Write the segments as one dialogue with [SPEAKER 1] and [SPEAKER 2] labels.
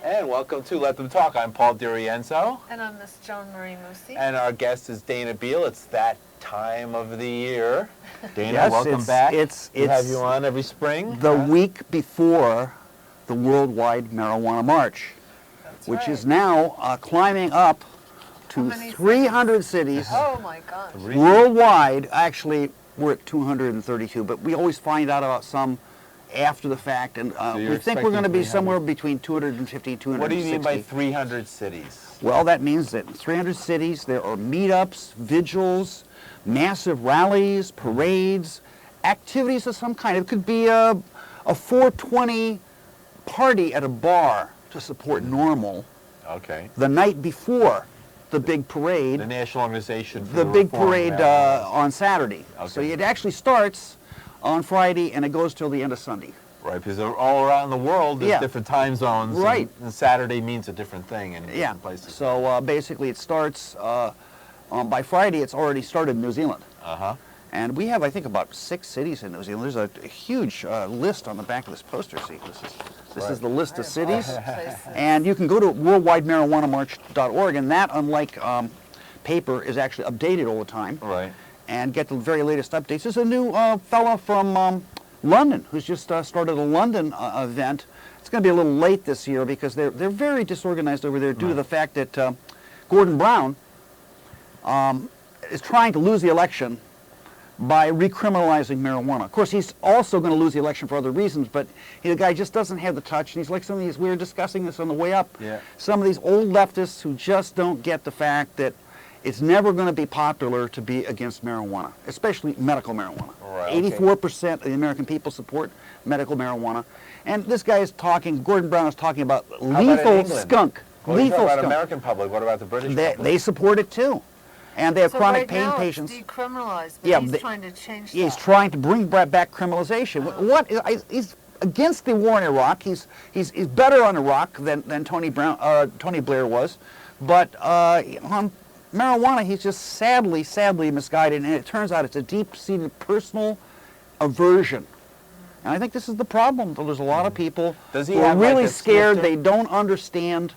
[SPEAKER 1] And welcome to Let Them Talk. I'm Paul DeRienzo.
[SPEAKER 2] And I'm Miss Joan Moossy.
[SPEAKER 1] And our guest is Danal Beal. It's that time of the year. Dana,
[SPEAKER 3] yes,
[SPEAKER 1] welcome back.
[SPEAKER 3] We
[SPEAKER 1] have you on every spring.
[SPEAKER 3] The week before the Worldwide Marijuana March, which is now climbing up to 300 cities.
[SPEAKER 2] Oh my gosh.
[SPEAKER 3] Worldwide. Actually, we're at 232, but we always find out about some after the fact, and we think we're going to be somewhere between 250 and 260.
[SPEAKER 1] What do you mean by 300 cities?
[SPEAKER 3] Well, that means that in 300 cities there are meetups, vigils, massive rallies, parades, activities of some kind. It could be a 420 party at a bar to support NORML.
[SPEAKER 1] Okay.
[SPEAKER 3] The night before the big parade.
[SPEAKER 1] The National Organization for
[SPEAKER 3] the big parade on Saturday.
[SPEAKER 1] Okay.
[SPEAKER 3] So it actually starts on Friday and it goes till the end of Sunday.
[SPEAKER 1] Right, because they're all around the world, there's different time zones.
[SPEAKER 3] Right.
[SPEAKER 1] And Saturday means a different thing in different places.
[SPEAKER 3] So basically it starts, by Friday it's already started in New Zealand.
[SPEAKER 1] Uh-huh.
[SPEAKER 3] And we have, I think, about 6 cities in New Zealand. There's a huge list on the back of this poster. See, this is the list of cities. And you can go to worldwidemarijuanamarch.org, and that, unlike paper, is actually updated all the time.
[SPEAKER 1] Right.
[SPEAKER 3] And get the very latest updates. There's a new fellow from London who's just started a London event. It's going to be a little late this year because they're very disorganized over there due to the fact that Gordon Brown is trying to lose the election by recriminalizing marijuana. Of course, he's also going to lose the election for other reasons, but the guy just doesn't have the touch. And he's like some of these, we were discussing this on the way up, some of these old leftists who just don't get the fact that it's never going to be popular to be against marijuana, especially medical marijuana.
[SPEAKER 1] Right,
[SPEAKER 3] 84% of the American people support medical marijuana. And this guy is talking, Gordon Brown is talking about lethal skunk.
[SPEAKER 1] Lethal skunk. American public? What about the British public?
[SPEAKER 3] They support it too. And they have chronic pain patients.
[SPEAKER 2] It's decriminalized, but he's trying to change that.
[SPEAKER 3] He's trying to bring back criminalization. He's against the war in Iraq. He's better on Iraq than Tony Blair was. But on marijuana, he's just sadly misguided, and it turns out it's a deep-seated personal aversion. And I think this is the problem. There's a lot of people who are really scared. They don't understand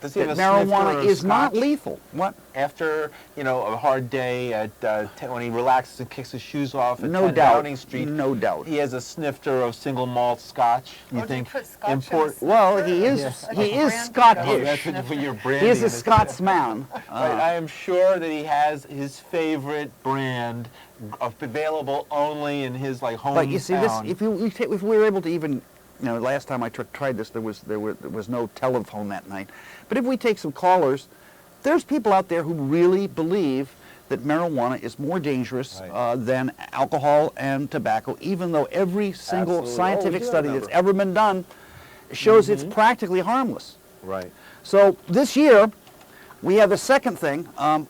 [SPEAKER 3] that marijuana is not lethal. What?
[SPEAKER 1] After, a hard day when he relaxes and kicks his shoes off at
[SPEAKER 3] Downing
[SPEAKER 1] Street,
[SPEAKER 3] no doubt,
[SPEAKER 1] he has a snifter of single malt scotch. You think
[SPEAKER 3] Well, he is Scottish.
[SPEAKER 1] That's what you're branding.
[SPEAKER 3] He is a Scotsman.
[SPEAKER 1] I am sure that he has his favorite brand available only in his hometown.
[SPEAKER 3] But you see, if we were able to even, last time I tried this, there was no telephone that night. But if we take some callers, there's people out there who really believe that marijuana is more dangerous than alcohol and tobacco, even though every single scientific study that's ever been done shows it's practically harmless.
[SPEAKER 1] Right.
[SPEAKER 3] So this year, we have the second thing. You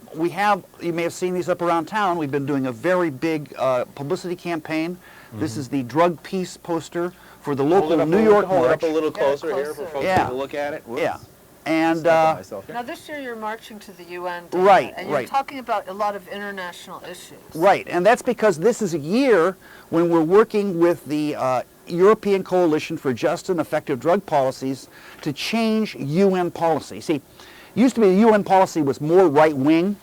[SPEAKER 3] may have seen these up around town. We've been doing a very big publicity campaign. This is the Drug Peace poster for the local New York March.
[SPEAKER 1] Hold it up a little closer here for folks to look at it. Whoops.
[SPEAKER 3] Yeah. And
[SPEAKER 2] now this year you're marching to the UN, and you're talking about a lot of international issues.
[SPEAKER 3] Right, and that's because this is a year when we're working with the European Coalition for Just and Effective Drug Policies to change UN policy. See, it used to be the UN policy was more right-wing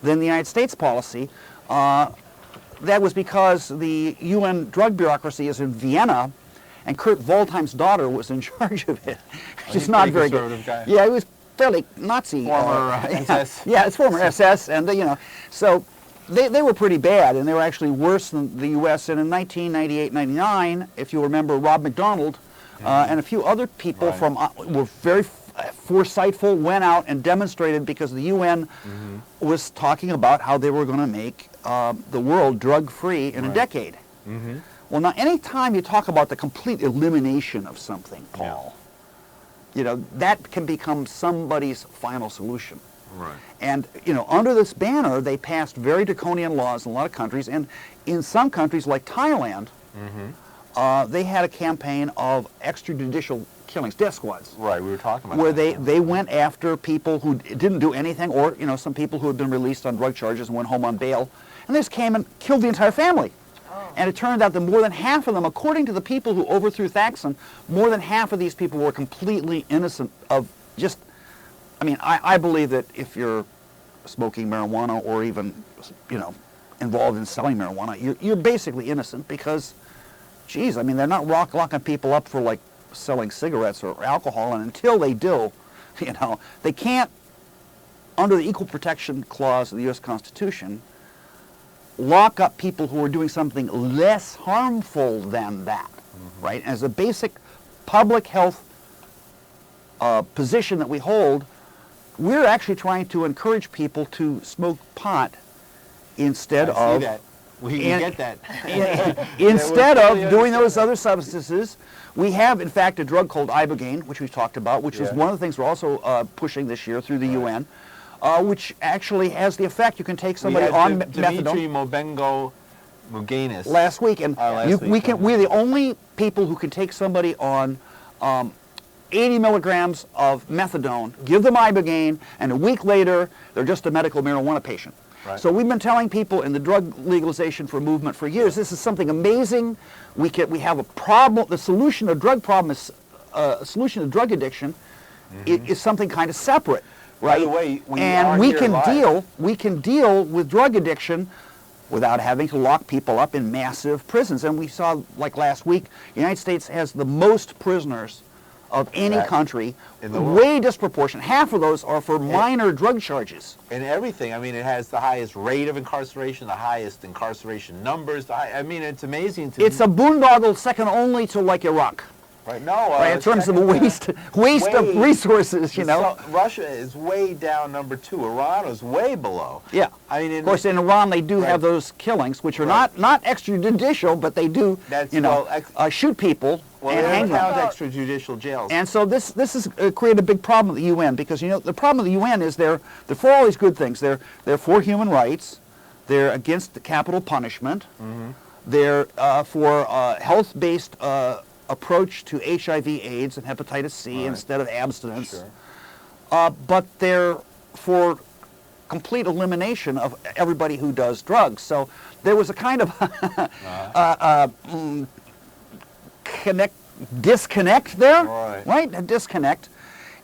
[SPEAKER 3] than the United States policy. That was because the UN drug bureaucracy is in Vienna, and Kurt Waldheim's daughter was in charge of it. Just not very good.
[SPEAKER 1] Guy.
[SPEAKER 3] Yeah, he was fairly Nazi.
[SPEAKER 1] Former SS.
[SPEAKER 3] Yeah, it's former SS, and so they were pretty bad, and they were actually worse than the U.S. And in 1998-99, if you remember, Rob McDonald and a few other people were very foresightful, went out and demonstrated because the UN was talking about how they were going to make the world drug-free in a decade. Well, now, any time you talk about the complete elimination of something, Paul, that can become somebody's final solution.
[SPEAKER 1] Right.
[SPEAKER 3] And, under this banner, they passed very draconian laws in a lot of countries, and in some countries like Thailand, they had a campaign of extrajudicial killings, death squads.
[SPEAKER 1] Right, we were talking about
[SPEAKER 3] where
[SPEAKER 1] that.
[SPEAKER 3] they went after people who didn't do anything, or some people who had been released on drug charges and went home on bail, and they just came and killed the entire family. And it turned out that more than half of them, according to the people who overthrew Thaksin, more than half of these people were completely innocent of just, I mean, I believe that if you're smoking marijuana or even, you know, involved in selling marijuana, you're basically innocent because, geez, I mean, they're not locking people up for, like, selling cigarettes or alcohol, and until they do, you know, they can't, under the Equal Protection Clause of the U.S. Constitution, lock up people who are doing something less harmful than that, right? As a basic public health position that we hold, we're actually trying to encourage people to smoke pot instead
[SPEAKER 1] I
[SPEAKER 3] of...
[SPEAKER 1] see that. We get that.
[SPEAKER 3] Instead of doing those other substances. We have, in fact, a drug called Ibogaine, which we've talked about, which is one of the things we're also pushing this year through the UN, which actually has the effect. You can take somebody on methadone.
[SPEAKER 1] Dimitri Muganis
[SPEAKER 3] last week, and we're the only people who can take somebody on 80 milligrams of methadone, give them Ibogaine, and a week later, they're just a medical marijuana patient.
[SPEAKER 1] Right.
[SPEAKER 3] So we've been telling people in the drug legalization for movement for years, this is something amazing. We have a problem. The solution to drug problem is solution to drug addiction is something kind of separate, right?
[SPEAKER 1] By the way,
[SPEAKER 3] we can deal with drug addiction without having to lock people up in massive prisons. And we saw, like last week, the United States has the most prisoners of any country, way disproportionate. Half of those are for minor drug charges.
[SPEAKER 1] And everything. I mean, it has the highest rate of incarceration, the highest incarceration numbers. I mean, it's amazing to
[SPEAKER 3] It's a boondoggle second only to, like, Iraq.
[SPEAKER 1] Right, no.
[SPEAKER 3] Right, in terms of waste of resources, you know.
[SPEAKER 1] Russia is way down number 2. Iran is way below.
[SPEAKER 3] Yeah.
[SPEAKER 1] I mean,
[SPEAKER 3] of course, in Iran they do have those killings, which are not extrajudicial, but they do, shoot people and hang them.
[SPEAKER 1] Extrajudicial jails.
[SPEAKER 3] And so this has created a big problem at the UN because, you know, the problem of the UN is they're for all these good things. They're for human rights. They're against the capital punishment. They're for health-based approach to HIV/AIDS and hepatitis C instead of abstinence. But they're for complete elimination of everybody who does drugs. So there was a kind of disconnect there, right? A disconnect.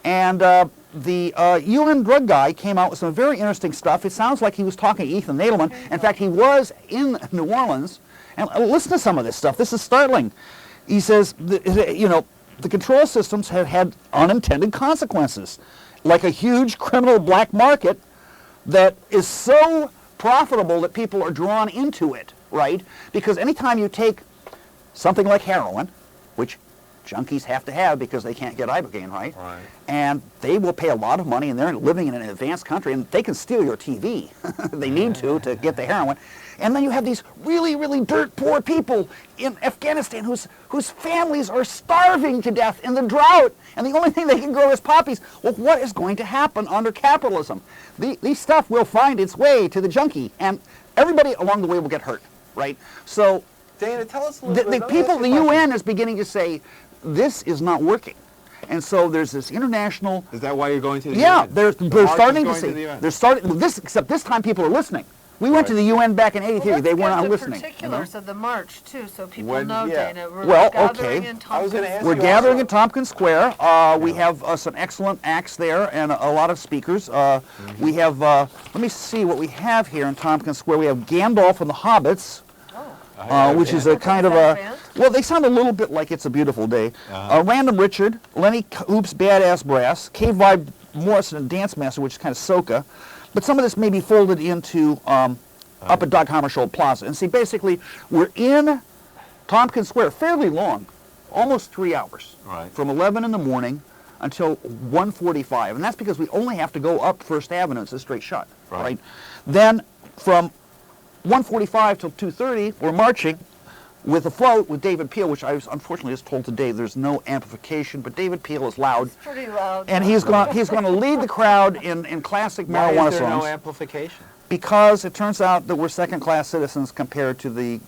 [SPEAKER 3] And the UN drug guy came out with some very interesting stuff. It sounds like he was talking to Ethan Nadelman. In fact, he was in New Orleans. And listen to some of this stuff. This is startling. He says, you know, the control systems have had unintended consequences, like a huge criminal black market that is so profitable that people are drawn into it, right? Because anytime you take something like heroin, which junkies have to have because they can't get Ibogaine, right? And they will pay a lot of money, and they're living in an advanced country, and they can steal your TV. They need to get the heroin. And then you have these really, really dirt poor people in Afghanistan whose families are starving to death in the drought, and the only thing they can grow is poppies. Well, what is going to happen under capitalism? These stuff will find its way to the junkie, and everybody along the way will get hurt, right? So
[SPEAKER 1] Dana, tell us a little bit.
[SPEAKER 3] The people, the UN is beginning to say, this is not working. And so there's this international...
[SPEAKER 1] Is that why you're going to the UN?
[SPEAKER 3] Yeah, they're starting to see. They're starting, except this time people are listening. We went to the UN back in '83. They were not listening.
[SPEAKER 2] Let's get the particulars of the march, too, so people know,
[SPEAKER 1] yeah.
[SPEAKER 2] Dana.
[SPEAKER 3] Well,
[SPEAKER 2] gathering
[SPEAKER 3] okay.
[SPEAKER 2] in Tompkins
[SPEAKER 3] We're gathering in Tompkins Square. We have some excellent acts there and a lot of speakers. We have, let me see what we have here in Tompkins Square. We have Gandalf and the Hobbits, which is a kind of a... Well, they sound a little bit like It's a Beautiful Day. Random Richard, Lenny Hoop's Badass Brass, Cave Vibe Morrison and Dance Master, which is kind of soca. But some of this may be folded into up at Doc Hammarskjöld Plaza. And see, basically, we're in Tompkins Square, fairly long, almost 3 hours, from 11 in the morning until 1:45. And that's because we only have to go up First Avenue. It's a straight shot, right? Then from 1:45 till 2:30, we're marching with a float with David Peel, which I was unfortunately just told today there's no amplification, but David Peel is loud.
[SPEAKER 2] It's pretty loud.
[SPEAKER 3] And he's going to lead the crowd in classic marijuana songs.
[SPEAKER 1] Why is there no amplification?
[SPEAKER 3] Because it turns out that we're second-class citizens compared to the...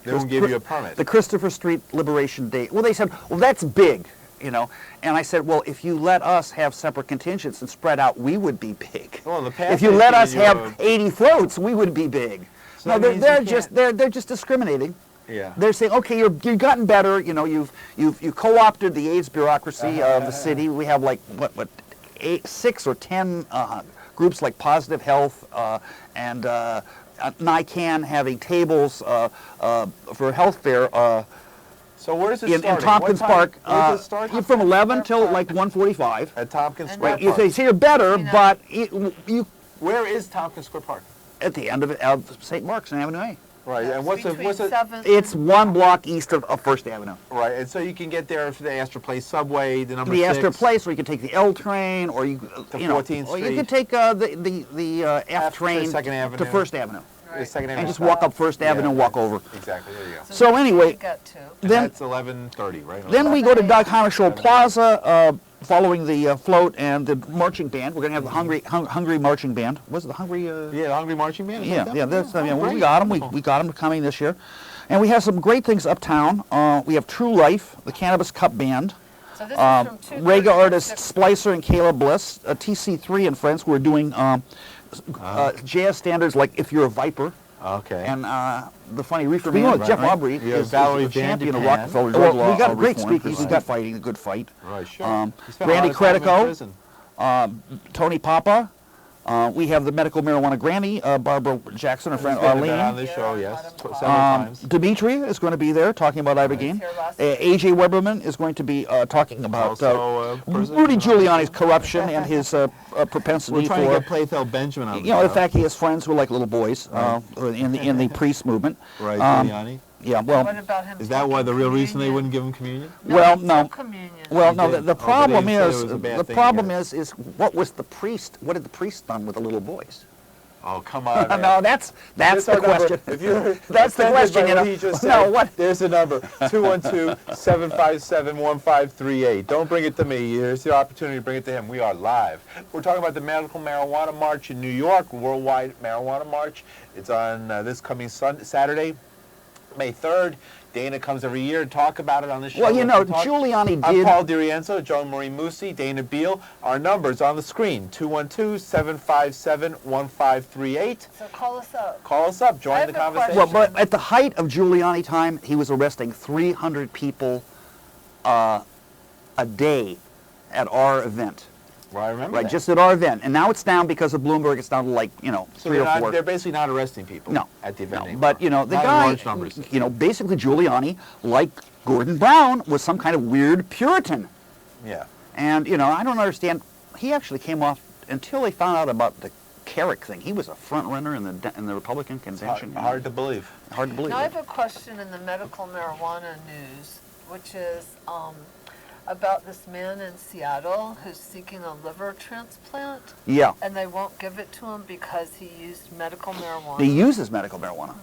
[SPEAKER 1] they won't give you a permit.
[SPEAKER 3] The Christopher Street Liberation Day. Well, they said, well, that's big, you know. And I said, well, if you let us have separate contingents and spread out, we would be big.
[SPEAKER 1] Well,
[SPEAKER 3] if you let us have 80 floats, we would be big.
[SPEAKER 1] So
[SPEAKER 3] No,
[SPEAKER 1] that means
[SPEAKER 3] they're
[SPEAKER 1] you
[SPEAKER 3] just
[SPEAKER 1] can't-
[SPEAKER 3] they're just discriminating.
[SPEAKER 1] Yeah.
[SPEAKER 3] They're saying, okay, you've gotten better. You know, you've co-opted the AIDS bureaucracy of the city. We have like what 6 or 10 groups like Positive Health and NICAN having tables for health fair
[SPEAKER 1] So where's it
[SPEAKER 3] in
[SPEAKER 1] starting?
[SPEAKER 3] Tompkins
[SPEAKER 1] What time-
[SPEAKER 3] Park.
[SPEAKER 1] Where's it starting?
[SPEAKER 3] From 11 till like 1:45.
[SPEAKER 1] At Tompkins
[SPEAKER 2] And
[SPEAKER 1] Square
[SPEAKER 2] that's-
[SPEAKER 3] You
[SPEAKER 1] Park.
[SPEAKER 3] say you're better,
[SPEAKER 2] You know.
[SPEAKER 3] but you
[SPEAKER 1] Where is Tompkins Square Park?
[SPEAKER 3] at the end of St. Mark's and Avenue A.
[SPEAKER 1] Right, and what's
[SPEAKER 2] Between
[SPEAKER 1] it?
[SPEAKER 2] 7th
[SPEAKER 3] It's 1 block east of First Avenue.
[SPEAKER 1] Right, and so you can get there for the Astor Place subway, the number
[SPEAKER 3] The
[SPEAKER 1] 6.
[SPEAKER 3] Astor Place, or you can take the L train, or you
[SPEAKER 1] To
[SPEAKER 3] you know,
[SPEAKER 1] 14th
[SPEAKER 3] or you
[SPEAKER 1] Street.
[SPEAKER 3] can take the F train
[SPEAKER 1] Second Avenue.
[SPEAKER 3] to First Avenue,
[SPEAKER 1] The
[SPEAKER 2] Right.
[SPEAKER 1] Second
[SPEAKER 3] and
[SPEAKER 1] Avenue
[SPEAKER 3] just
[SPEAKER 1] stop.
[SPEAKER 3] walk up First Avenue and walk
[SPEAKER 1] right.
[SPEAKER 3] over.
[SPEAKER 1] Exactly, there you go.
[SPEAKER 3] So
[SPEAKER 2] that's
[SPEAKER 3] anyway,
[SPEAKER 2] where you get to.
[SPEAKER 1] And
[SPEAKER 3] Then
[SPEAKER 1] that's 11:30, right?
[SPEAKER 3] then we go to Doug Hammarskjöld Plaza, following the float and the marching band. We're going to have the Hungry marching band. Was it the Hungry?
[SPEAKER 1] Yeah, the Hungry Marching Band? Is
[SPEAKER 3] Yeah,
[SPEAKER 1] that them?
[SPEAKER 3] yeah. That's
[SPEAKER 1] Oh,
[SPEAKER 3] we
[SPEAKER 1] great.
[SPEAKER 3] got them.
[SPEAKER 1] Wonderful.
[SPEAKER 3] We got them coming this year, and we have some great things uptown. We have True Life, the Cannabis Cup Band.
[SPEAKER 2] So this is from 2:30
[SPEAKER 3] Rega
[SPEAKER 2] to
[SPEAKER 3] artists
[SPEAKER 2] 6.
[SPEAKER 3] Splicer and Caleb Bliss, TC3 and friends who are doing jazz standards like If You're a Viper.
[SPEAKER 1] Okay.
[SPEAKER 3] And the funny reefer
[SPEAKER 1] Right,
[SPEAKER 3] man,
[SPEAKER 1] right,
[SPEAKER 3] Jeff
[SPEAKER 1] right.
[SPEAKER 3] Aubrey,
[SPEAKER 1] You have
[SPEAKER 3] is
[SPEAKER 1] Valerie
[SPEAKER 3] a champion
[SPEAKER 1] Van
[SPEAKER 3] of
[SPEAKER 1] de Pan.
[SPEAKER 3] Rockefeller
[SPEAKER 1] Well,
[SPEAKER 3] drug law.
[SPEAKER 1] we got a
[SPEAKER 3] great
[SPEAKER 1] reform
[SPEAKER 3] speakers.
[SPEAKER 1] for
[SPEAKER 3] We got fighting, a good fight.
[SPEAKER 1] Right, sure.
[SPEAKER 3] Um,
[SPEAKER 1] He spent a lot
[SPEAKER 3] Randy
[SPEAKER 1] of time in
[SPEAKER 3] Credico.
[SPEAKER 1] prison.
[SPEAKER 3] Tony Papa. We have the medical marijuana Grammy, Barbara Jackson, our friend
[SPEAKER 1] He's been on
[SPEAKER 3] Arlene.
[SPEAKER 1] this show, yes,
[SPEAKER 2] Yeah,
[SPEAKER 1] several
[SPEAKER 2] Adam
[SPEAKER 1] times.
[SPEAKER 3] Dimitri is going to be there talking about Ibogaine.
[SPEAKER 2] Here last
[SPEAKER 3] AJ Weberman is going to be talking about
[SPEAKER 1] Also, President
[SPEAKER 3] Rudy
[SPEAKER 1] Trump.
[SPEAKER 3] Giuliani's corruption and his propensity
[SPEAKER 1] We're trying
[SPEAKER 3] for
[SPEAKER 1] to get Playfeld Benjamin on
[SPEAKER 3] you know, the
[SPEAKER 1] show.
[SPEAKER 3] fact he has friends who are like little boys in the priest movement.
[SPEAKER 1] Right,
[SPEAKER 3] Um,
[SPEAKER 1] Giuliani.
[SPEAKER 3] Yeah, well,
[SPEAKER 2] What about him?
[SPEAKER 1] Is that why the real reason they
[SPEAKER 2] communion?
[SPEAKER 1] wouldn't give him communion?
[SPEAKER 3] well,
[SPEAKER 2] he
[SPEAKER 3] no.
[SPEAKER 2] took communion.
[SPEAKER 3] Well,
[SPEAKER 1] He
[SPEAKER 3] no.
[SPEAKER 1] did.
[SPEAKER 3] The
[SPEAKER 1] Oh, but they
[SPEAKER 3] problem
[SPEAKER 1] didn't say
[SPEAKER 3] is
[SPEAKER 1] it was a bad
[SPEAKER 3] the
[SPEAKER 1] thing
[SPEAKER 3] problem
[SPEAKER 1] yet.
[SPEAKER 3] is what was the priest? What did the priest done with the little boys?
[SPEAKER 1] Oh, come on, man.
[SPEAKER 3] No, that's
[SPEAKER 1] Here's
[SPEAKER 3] the
[SPEAKER 1] our number.
[SPEAKER 3] question.
[SPEAKER 1] If you're
[SPEAKER 3] That's the
[SPEAKER 1] offended
[SPEAKER 3] question,
[SPEAKER 1] by
[SPEAKER 3] you know.
[SPEAKER 1] what he just
[SPEAKER 3] No,
[SPEAKER 1] said,
[SPEAKER 3] what-
[SPEAKER 1] There's the number, 212-757-1538. Don't bring it to me. Here's the opportunity to bring it to him. We are live. We're talking about the Medical Marijuana March in New York, Worldwide Marijuana March. It's on this coming Saturday, May 3rd. Dana comes every year to talk about it on the show.
[SPEAKER 3] Well, you know,
[SPEAKER 1] Let's talk.
[SPEAKER 3] Giuliani
[SPEAKER 1] I'm
[SPEAKER 3] did.
[SPEAKER 1] Paul DeRienzo, Joan Moossy, Dana Beal. Our numbers on the screen, 212-757-1538.
[SPEAKER 2] So call us up.
[SPEAKER 1] Call us up.
[SPEAKER 2] I
[SPEAKER 1] Join
[SPEAKER 2] have
[SPEAKER 1] the
[SPEAKER 2] a
[SPEAKER 1] conversation.
[SPEAKER 3] Well, but at the height of Giuliani time, he was arresting 300 people a day at our event.
[SPEAKER 1] Well, I remember
[SPEAKER 3] Right,
[SPEAKER 1] that.
[SPEAKER 3] just at our event. And now it's down because of Bloomberg. It's down to like, you know,
[SPEAKER 1] So
[SPEAKER 3] 3 or 4.
[SPEAKER 1] they're basically not arresting people
[SPEAKER 3] No,
[SPEAKER 1] at the event
[SPEAKER 3] no.
[SPEAKER 1] anymore.
[SPEAKER 3] But, you know, the
[SPEAKER 1] Not in
[SPEAKER 3] guy,
[SPEAKER 1] large numbers.
[SPEAKER 3] you know, basically Giuliani, like Gordon Brown, was some kind of weird Puritan.
[SPEAKER 1] Yeah.
[SPEAKER 3] And, you know, I don't understand. He actually came off, until they found out about the Carrick thing, he was a front runner in the Republican convention.
[SPEAKER 1] Hard to believe.
[SPEAKER 3] Hard to believe.
[SPEAKER 2] Now I have a question in the medical marijuana news, which is about this man in Seattle who's seeking a liver transplant,
[SPEAKER 3] Yeah.
[SPEAKER 2] and they won't give it to him because he used medical marijuana.
[SPEAKER 3] He uses medical marijuana.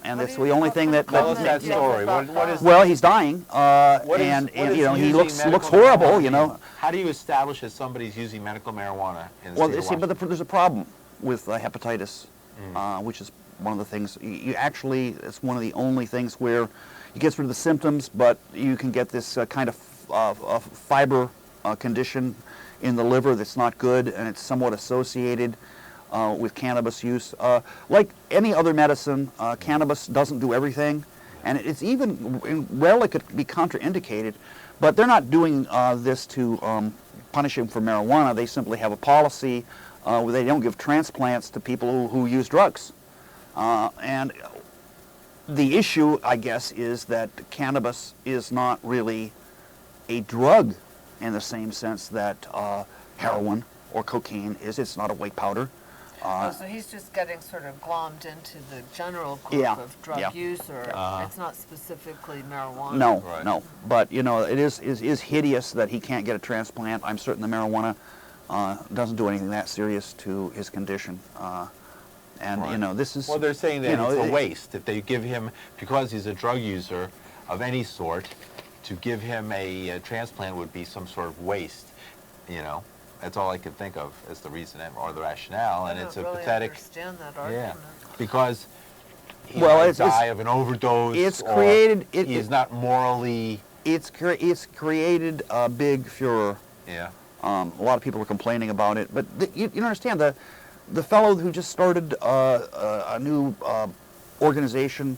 [SPEAKER 3] And
[SPEAKER 2] What
[SPEAKER 3] that's
[SPEAKER 2] do you-
[SPEAKER 3] the only
[SPEAKER 2] what
[SPEAKER 3] thing
[SPEAKER 2] kind
[SPEAKER 3] that...
[SPEAKER 2] of
[SPEAKER 1] Tell us
[SPEAKER 2] comment
[SPEAKER 1] that
[SPEAKER 2] do you have
[SPEAKER 1] story.
[SPEAKER 2] about
[SPEAKER 1] What is-
[SPEAKER 2] that?
[SPEAKER 3] Well, he's dying,
[SPEAKER 1] What is-
[SPEAKER 3] and
[SPEAKER 1] what is
[SPEAKER 3] you know, he
[SPEAKER 1] using
[SPEAKER 3] looks
[SPEAKER 1] medical
[SPEAKER 3] horrible,
[SPEAKER 1] marijuana
[SPEAKER 3] you know.
[SPEAKER 1] mean? How do you establish that somebody's using medical marijuana in the
[SPEAKER 3] Well,
[SPEAKER 1] state of
[SPEAKER 3] see, but
[SPEAKER 1] Washington?
[SPEAKER 3] there's a problem with hepatitis, which is one of the things. You actually, it's one of the only things where you get rid of the symptoms, but you can get this kind of fiber condition in the liver that's not good, and it's somewhat associated with cannabis use. Like any other medicine, cannabis doesn't do everything, and it's even, well, it could be contraindicated, but they're not doing this to punish him for marijuana. They simply have a policy where they don't give transplants to people who use drugs. And the issue, I guess, is that cannabis is not really a drug in the same sense that heroin or cocaine is. It's not a white powder.
[SPEAKER 2] So he's just getting sort of glommed into the general group
[SPEAKER 3] Yeah,
[SPEAKER 2] of drug
[SPEAKER 3] yeah.
[SPEAKER 2] user. It's not specifically marijuana.
[SPEAKER 3] No,
[SPEAKER 1] Right.
[SPEAKER 3] no. But, you know, it is hideous that he can't get a transplant. I'm certain the marijuana doesn't do anything that serious to his condition. And, you
[SPEAKER 1] Right.
[SPEAKER 3] know, this is...
[SPEAKER 1] Well, they're saying that
[SPEAKER 3] you know,
[SPEAKER 1] it's a
[SPEAKER 3] it-
[SPEAKER 1] waste. If they give him, because he's a drug user of any sort, to give him a transplant would be some sort of waste, you know. That's all I can think of as the reason or the rationale, and
[SPEAKER 2] I
[SPEAKER 1] it's
[SPEAKER 2] don't
[SPEAKER 1] a
[SPEAKER 2] really
[SPEAKER 1] pathetic...
[SPEAKER 2] understand that
[SPEAKER 1] Yeah,
[SPEAKER 2] argument.
[SPEAKER 1] because he
[SPEAKER 3] Well,
[SPEAKER 1] might
[SPEAKER 3] it's-
[SPEAKER 1] die of an overdose,
[SPEAKER 3] it's
[SPEAKER 1] or
[SPEAKER 3] created-
[SPEAKER 1] he is not morally...
[SPEAKER 3] It's created a big furor.
[SPEAKER 1] Yeah.
[SPEAKER 3] A lot of people are complaining about it, but you don't understand the fellow who just started a new organization,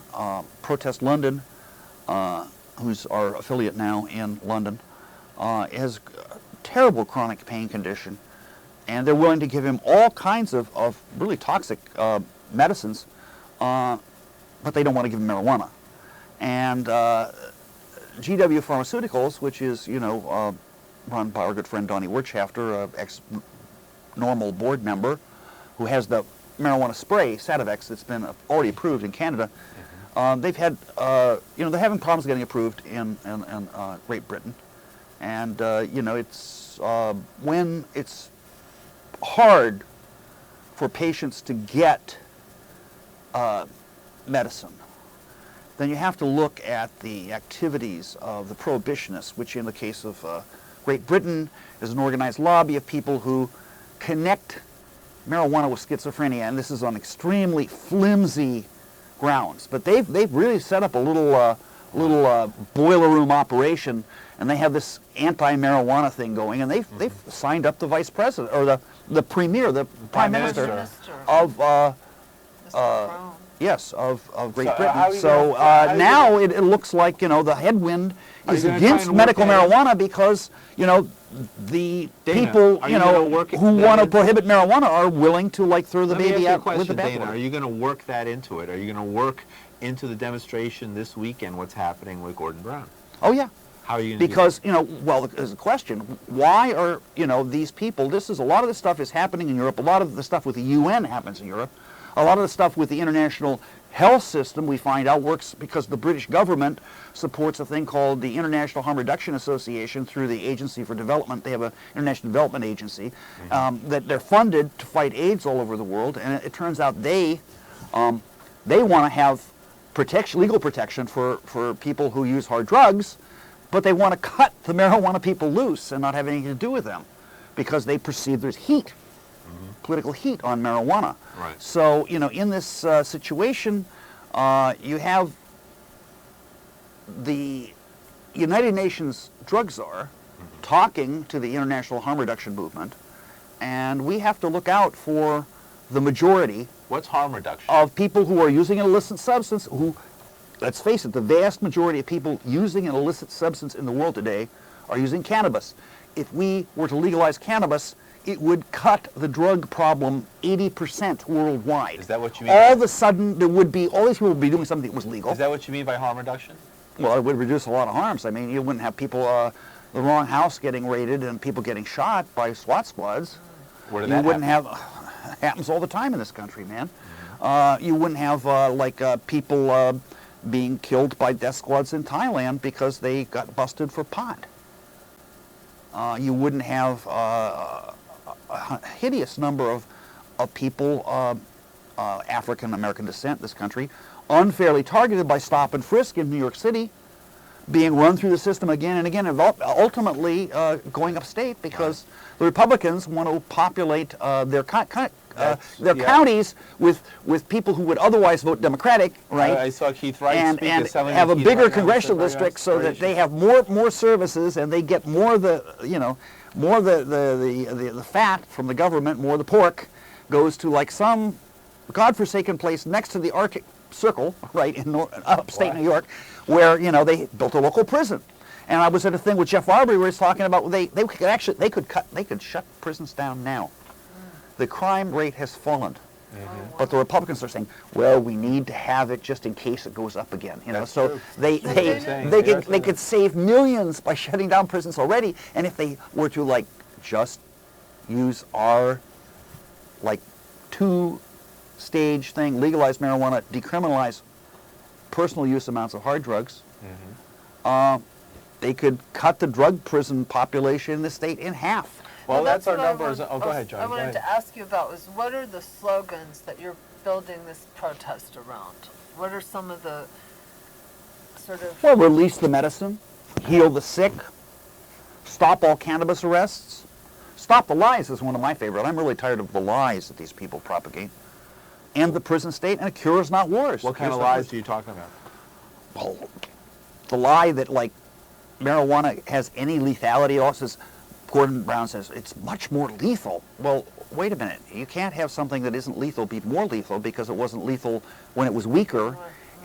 [SPEAKER 3] Protest London, who's our affiliate now in London, has a terrible chronic pain condition, and they're willing to give him all kinds of really toxic medicines, but they don't want to give him marijuana. And GW Pharmaceuticals, which is, run by our good friend Donnie Wirtschafter, ex-Normal board member, who has the marijuana spray, Sativex, that's been already approved in Canada. They've had, they're having problems getting approved in Great Britain. And, it's when it's hard for patients to get medicine, then you have to look at the activities of the prohibitionists, which in the case of Great Britain is an organized lobby of people who connect marijuana with schizophrenia, and this is on extremely flimsy grounds. But they've really set up a little boiler room operation, and they have this anti-marijuana thing going, and they've signed up the vice president or the premier, the prime minister of of Great Britain. So now it looks like the headwind is against medical marijuana because the people who want to prohibit marijuana are willing to throw the baby out with the bathwater.
[SPEAKER 1] Are you going to work that into it? Are you going to work into the demonstration this weekend what's happening with Gordon Brown?
[SPEAKER 3] Oh yeah.
[SPEAKER 1] How are you going to
[SPEAKER 3] Because, there's a question. Why are, these people, a lot of this stuff is happening in Europe. A lot of the stuff with the UN happens in Europe. A lot of the stuff with the international health system, we find out, works because the British government supports a thing called the International Harm Reduction Association through the Agency for Development. They have an International Development Agency that they're funded to fight AIDS all over the world. And it turns out they want to have legal protection for people who use hard drugs, but they want to cut the marijuana people loose and not have anything to do with them because they perceive there's heat, political heat on marijuana.
[SPEAKER 1] Right.
[SPEAKER 3] So, in this situation, you have the United Nations drug czar talking to the International Harm Reduction Movement, and we have to look out for the majority.
[SPEAKER 1] What's harm reduction?
[SPEAKER 3] Of people who are using an illicit substance who, let's face it, the vast majority of people using an illicit substance in the world today are using cannabis. If we were to legalize cannabis, it would cut the drug problem 80% worldwide.
[SPEAKER 1] Is that what you mean?
[SPEAKER 3] All of a sudden, all these people would be doing something that was legal.
[SPEAKER 1] Is that what you mean by harm reduction?
[SPEAKER 3] Well, it would reduce a lot of harms. I mean, you wouldn't have people, the wrong house getting raided and people getting shot by SWAT squads.
[SPEAKER 1] Where did that happen?
[SPEAKER 3] Happens all the time in this country, man. You wouldn't have, people being killed by death squads in Thailand because they got busted for pot. You wouldn't have a hideous number of people, African-American descent in this country, unfairly targeted by stop and frisk in New York City, being run through the system again and again, and ultimately going upstate because the Republicans want to populate their counties with people who would otherwise vote Democratic, right?
[SPEAKER 1] I saw Keith Wright
[SPEAKER 3] and have a bigger congressional district so that they have more services and they get more of the fat from the government, more of the pork goes to some godforsaken place next to the Arctic Circle, right, in upstate New York, where they built a local prison. And I was at a thing with Jeff Arbery where he's talking about they could shut prisons down now. The crime rate has fallen. But the Republicans are saying, well, we need to have it just in case it goes up again. So they could save millions by shutting down prisons already. And if they were to just use our two-stage thing, legalize marijuana, decriminalize personal use amounts of hard drugs, they could cut the drug prison population in the state in half.
[SPEAKER 1] Well, that's our numbers. Go ahead, John.
[SPEAKER 2] I wanted to ask you about what are the slogans that you're building this protest around? What are some of the sort of...
[SPEAKER 3] Well, release the medicine, heal the sick, stop all cannabis arrests, stop the lies is one of my favorite. I'm really tired of the lies that these people propagate. End the prison state, and a cure is not wars.
[SPEAKER 1] What kind of lies are you talking about?
[SPEAKER 3] Well, the lie that marijuana has any lethality at all. Says, Gordon Brown says it's much more lethal. Well, wait a minute. You can't have something that isn't lethal be more lethal because it wasn't lethal when it was weaker.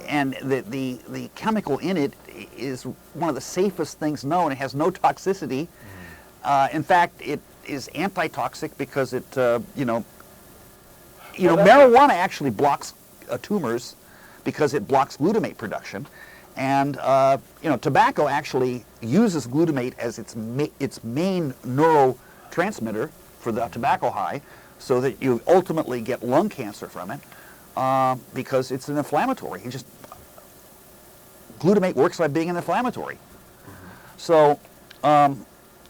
[SPEAKER 3] And the chemical in it is one of the safest things known. It has no toxicity. In fact, it is antitoxic because it, marijuana actually blocks tumors because it blocks glutamate production. And, tobacco actually uses glutamate as its main neurotransmitter for the tobacco high, so that you ultimately get lung cancer from it because it's an inflammatory. Glutamate works by being an inflammatory. So,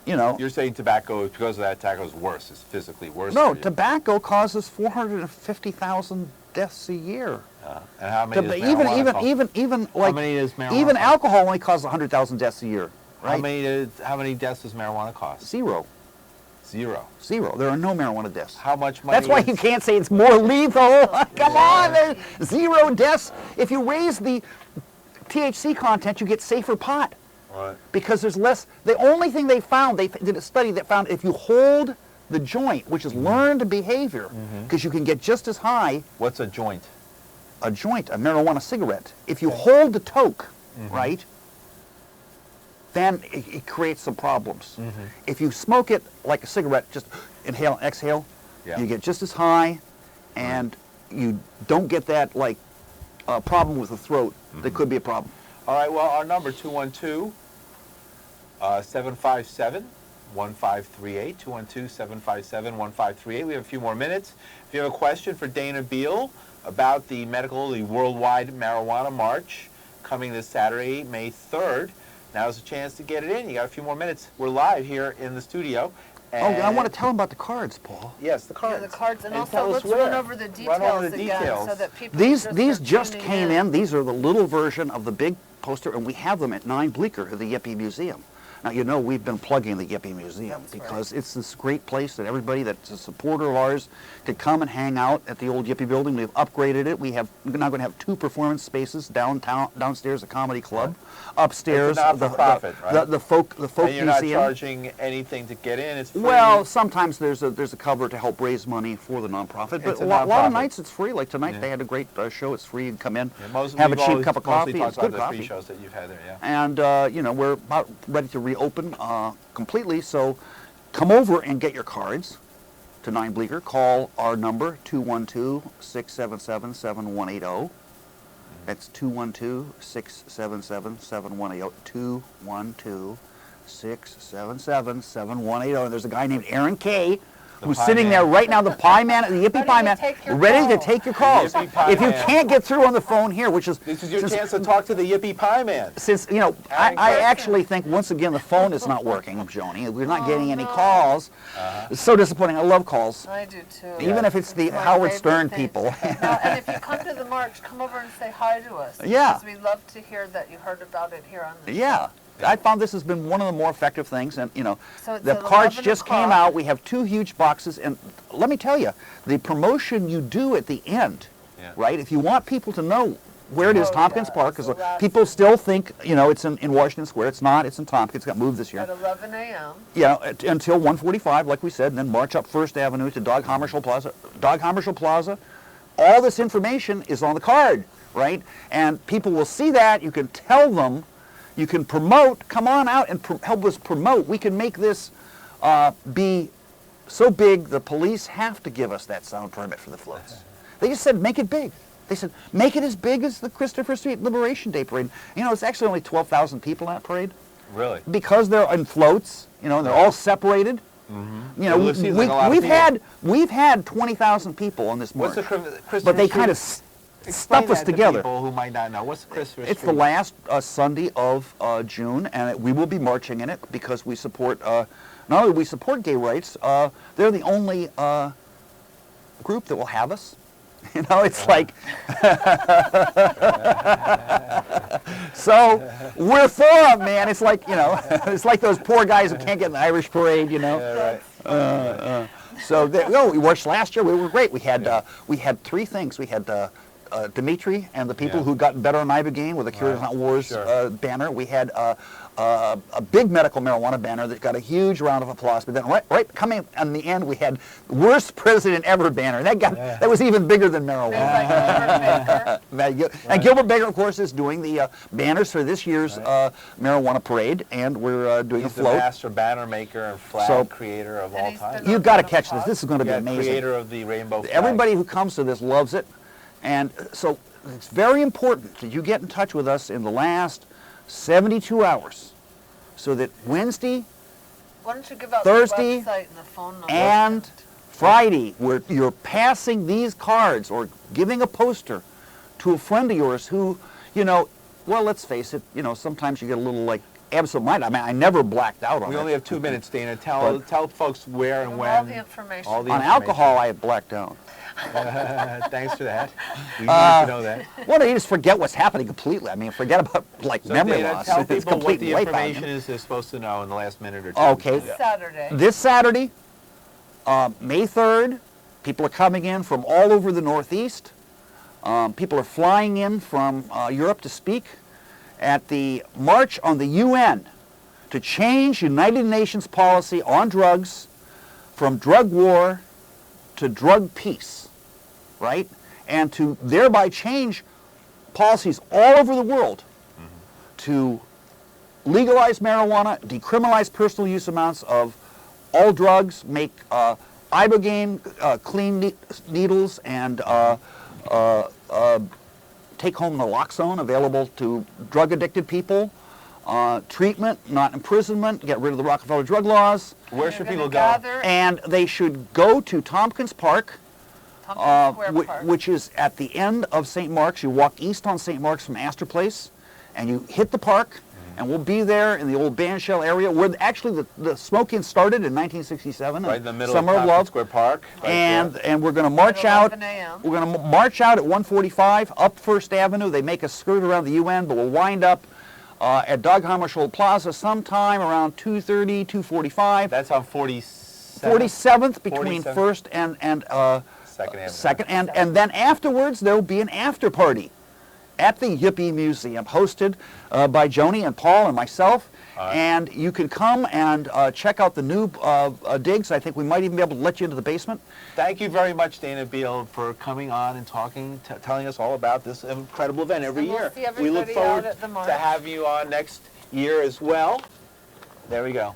[SPEAKER 1] You're saying tobacco, because of that, tobacco is worse. It's physically worse.
[SPEAKER 3] No, tobacco causes 450,000 deaths a year.
[SPEAKER 1] And how many does marijuana cause? How many does marijuana
[SPEAKER 3] even
[SPEAKER 1] cause?
[SPEAKER 3] alcohol only causes 100,000 deaths a year. Right?
[SPEAKER 1] How many deaths does marijuana cause?
[SPEAKER 3] Zero.
[SPEAKER 1] Zero.
[SPEAKER 3] There are no marijuana deaths.
[SPEAKER 1] How much money?
[SPEAKER 3] That's why you can't say it's more lethal. Come on, there's zero deaths. If you raise the THC content, you get safer pot.
[SPEAKER 1] Right.
[SPEAKER 3] Because there's less. The only thing they found, they did a study that found if you hold the joint, which is learned behavior, because you can get just as high.
[SPEAKER 1] What's a joint?
[SPEAKER 3] A joint, a marijuana cigarette. If you hold the toke, right, then it creates some problems. If you smoke it like a cigarette, just inhale and exhale, you get just as high, and you don't get that problem with the throat. That could be a problem.
[SPEAKER 1] All right, well, our number, 212-757-1538, 212-757-1538. We have a few more minutes. If you have a question for Danal Beal about the Worldwide Marijuana March coming this Saturday, May 3rd, now's a chance to get it in. You got a few more minutes. We're live here in the studio.
[SPEAKER 3] And I want to tell them about the cards, Paul.
[SPEAKER 1] Yes, the cards.
[SPEAKER 2] Yeah, the cards, and also
[SPEAKER 1] tell us
[SPEAKER 2] let's run over the details again so that people
[SPEAKER 3] These just came in. These are the little version of the big poster, and we have them at 9 Bleecker at the Yippie Museum. Now, we've been plugging the Yippie Museum because it's this great place that everybody that's a supporter of ours could come and hang out at the old Yippie building. We've upgraded it. We're now going to have 2 performance spaces downstairs, the Comedy Club, upstairs,
[SPEAKER 1] it's a not-for-profit, right?
[SPEAKER 3] the folk
[SPEAKER 1] and you're
[SPEAKER 3] museum.
[SPEAKER 1] not charging anything to get in. It's free.
[SPEAKER 3] Well, sometimes there's a cover to help raise money for the nonprofit, but a lot of nights it's free. Like tonight, they had a great show. It's free. You can come in, have a cheap cup of coffee. It's good coffee.
[SPEAKER 1] Free shows that you've had there, yeah.
[SPEAKER 3] And we're about ready to reopen completely. So come over and get your cards to 9 Bleecker. Call our number 212-677-7180. That's 212-677-7180. 212-677-7180. And there's a guy named Aaron K. who's sitting there right now, the Pie Man, the Yippie Pie Man, ready to take your calls. If you can't get through on the phone here, which is...
[SPEAKER 1] This is your chance to talk to the Yippie Pie Man.
[SPEAKER 3] Since, I actually think, once again, the phone is not working, Joni. We're not getting any calls. It's so disappointing. I love calls.
[SPEAKER 2] I do too.
[SPEAKER 3] Even if it's the Howard Stern people.
[SPEAKER 2] And if you come to the march, come over and say hi to us.
[SPEAKER 3] Yeah.
[SPEAKER 2] Because we love to hear that you heard about it here on the
[SPEAKER 3] show. I found this has been one of the more effective things, and
[SPEAKER 2] so
[SPEAKER 3] the cards just came out. We have 2 huge boxes, and let me tell you, the promotion you do at the end, right? If you want people to know where it is, Tompkins Park, because people still think it's in Washington Square. It's not. It's in Tompkins. It got moved this year.
[SPEAKER 2] At 11 a.m.
[SPEAKER 3] Yeah, until 1:45, like we said, and then march up First Avenue to Dog Hammarskjöld Plaza. Dog Hammarskjöld Plaza. All this information is on the card, right? And people will see that. You can tell them. You can promote, come on out and help us promote. We can make this be so big, the police have to give us that sound permit for the floats. They just said, make it big. They said, make it as big as the Christopher Street Liberation Day Parade. It's actually only 12,000 people in that parade.
[SPEAKER 1] Really?
[SPEAKER 3] Because they're in floats, and they're all separated. We've had 20 ,000 people on this march.
[SPEAKER 1] What's the
[SPEAKER 3] but they kind of stuff us together.
[SPEAKER 1] People who might not know. What's the Christopher Street?
[SPEAKER 3] It's the last Sunday of June, and we will be marching in it because we support, not only do we support gay rights, they're the only group that will have us. It's like, so we're for them, man. It's like, it's like those poor guys who can't get in the Irish parade,
[SPEAKER 1] Yeah, right.
[SPEAKER 3] So we watched last year. We were great. We had 3 things. We had Dimitri and the people
[SPEAKER 1] Yeah.
[SPEAKER 3] who'd gotten better on Ibogaine with the Cure Does Not Wars
[SPEAKER 1] Sure.
[SPEAKER 3] banner. We had a big medical marijuana banner that got a huge round of applause. But then right coming in the end, we had worst president ever banner. That was even bigger than marijuana. And Gilbert Baker, of course, is doing the banners for this year's marijuana parade, and we're doing
[SPEAKER 1] He's
[SPEAKER 3] a
[SPEAKER 1] the
[SPEAKER 3] float.
[SPEAKER 1] master banner maker and flag
[SPEAKER 3] So-
[SPEAKER 1] creator of
[SPEAKER 2] And
[SPEAKER 1] all
[SPEAKER 2] he's
[SPEAKER 1] time.
[SPEAKER 2] been
[SPEAKER 3] You've got to catch this. This is going to be
[SPEAKER 1] Yeah,
[SPEAKER 3] amazing.
[SPEAKER 1] creator of the rainbow flag.
[SPEAKER 3] Everybody who comes to this loves it, and so it's very important that you get in touch with us in the last 72 hours, so that Wednesday
[SPEAKER 2] Why don't you give out
[SPEAKER 3] Thursday
[SPEAKER 2] the website and the phone number?
[SPEAKER 3] and Friday, where you're passing these cards or giving a poster to a friend of yours who, well, let's face it, sometimes you get a little like absent-minded. I mean, I never blacked out on
[SPEAKER 1] We
[SPEAKER 3] it.
[SPEAKER 1] only have 2 minutes, Dana. Tell folks where and
[SPEAKER 2] Give
[SPEAKER 1] when.
[SPEAKER 2] all the information.
[SPEAKER 1] All the
[SPEAKER 3] On
[SPEAKER 1] information.
[SPEAKER 3] alcohol, I had blacked out.
[SPEAKER 1] Thanks for that. We need to know that.
[SPEAKER 3] Well, you just forget what's happening completely. I mean, forget about
[SPEAKER 1] So
[SPEAKER 3] memory
[SPEAKER 1] Dana,
[SPEAKER 3] loss.
[SPEAKER 1] tell
[SPEAKER 3] It's
[SPEAKER 1] people what
[SPEAKER 3] complete
[SPEAKER 1] the
[SPEAKER 3] wipe out.
[SPEAKER 1] information is they're supposed to know in the last minute or two.
[SPEAKER 3] Okay.
[SPEAKER 2] Saturday.
[SPEAKER 3] This Saturday, May 3rd, people are coming in from all over the Northeast. People are flying in from Europe to speak at the March on the UN to change United Nations policy on drugs from drug war to drug peace, right? And to thereby change policies all over the world to legalize marijuana, decriminalize personal use amounts of all drugs, make Ibogaine clean needles, and take home naloxone available to drug-addicted people, treatment, not imprisonment, get rid of the Rockefeller drug laws,
[SPEAKER 1] Where
[SPEAKER 2] They're
[SPEAKER 1] should
[SPEAKER 2] gonna
[SPEAKER 1] people go?
[SPEAKER 2] gather
[SPEAKER 3] and they should go to Tompkins Park,
[SPEAKER 2] Tompkins Square Park.
[SPEAKER 3] which is at the end of St. Mark's. You walk east on St. Mark's from Astor Place, and you hit the park, and we'll be there in the old bandshell area where actually the smoking started in 1967.
[SPEAKER 1] Right in the middle
[SPEAKER 3] Summer
[SPEAKER 1] of
[SPEAKER 3] of
[SPEAKER 1] Tompkins
[SPEAKER 3] Love.
[SPEAKER 1] Square Park. Right
[SPEAKER 3] And
[SPEAKER 1] there.
[SPEAKER 3] and we're going to march
[SPEAKER 2] At
[SPEAKER 3] out.
[SPEAKER 2] 11 a.m..
[SPEAKER 3] We're going to march out at 1:45 up First Avenue. They make a skirt around the UN, but we'll wind up at Dag Hammarskjöld Plaza sometime around 2:30, 2:45.
[SPEAKER 1] That's on 47th.
[SPEAKER 3] 47th between
[SPEAKER 1] 47th.
[SPEAKER 3] First and
[SPEAKER 1] Second Avenue.
[SPEAKER 3] Second, and then afterwards there will be an after party at the Yippee Museum, hosted by Joni and Paul and myself. And you can come and check out the new digs. I think we might even be able to let you into the basement.
[SPEAKER 1] Thank you very much, Dana Beal, for coming on and talking, telling us all about this incredible event every
[SPEAKER 2] And we'll
[SPEAKER 1] year.
[SPEAKER 2] see
[SPEAKER 1] We look
[SPEAKER 2] everybody
[SPEAKER 1] forward
[SPEAKER 2] out at the
[SPEAKER 1] to
[SPEAKER 2] march.
[SPEAKER 1] having you on next year as well. There we go.